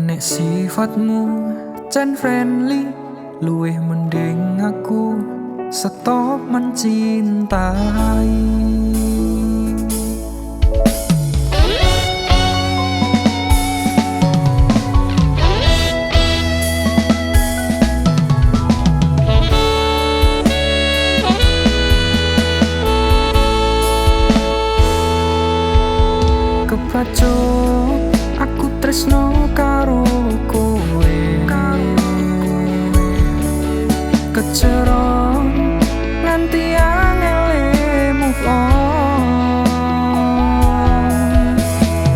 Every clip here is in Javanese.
Nek sifatmu jan friendly, luwih mending aku stop mencintai. Kepacut aku tresno karo kowe, keceron nganti angel move on.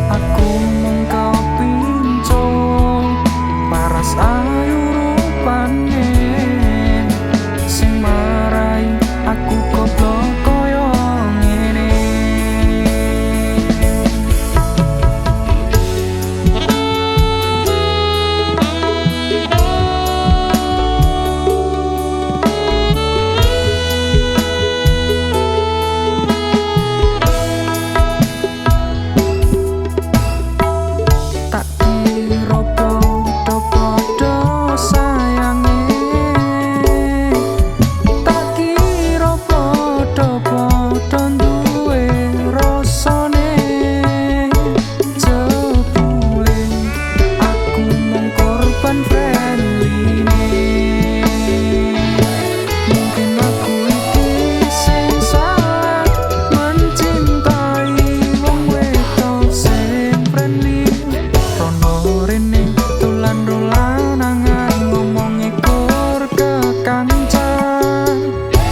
Aku mengkau pincung paras ayu rupane, sing marai aku goblok koyo ngene.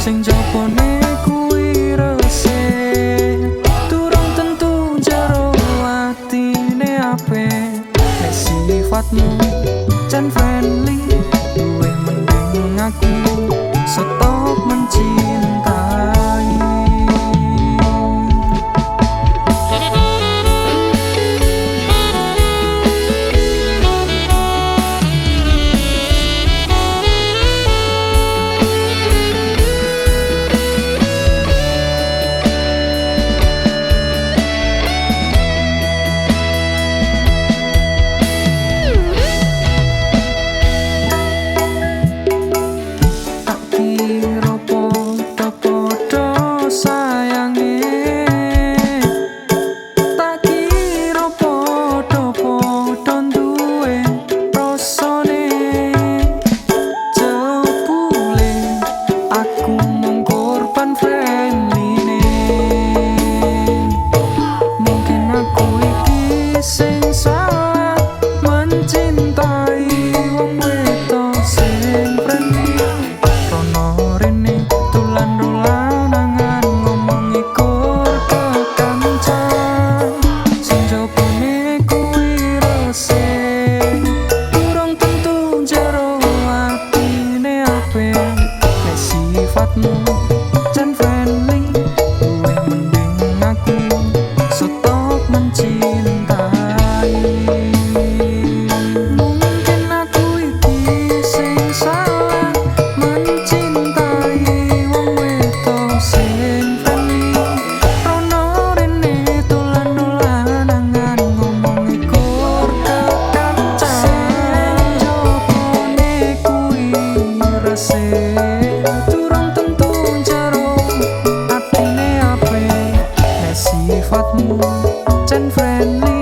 Sing jopone kuwi resik, durung tentu jero atine apik. Nek sifatmu jan friendly, luwih mending aku stop mencintai. Sing salah mencintai wong wedok sing friendly, rono rene tulan-tulan nangan ngomongi kur kekancan. Sing jopone kuwi resik, durung tentu jero atine apik. Nek sifatmu jan friendly, luwih mending aku stop mencintai. Mungkin aku iki sing salah mencintai wong wedok sing friendly, rono rene tulan-tulan nangan ngomongi kur kekancan. Jopone kuwi resik, durung tentu jero atine apik. Nek sifatmu jan friendly,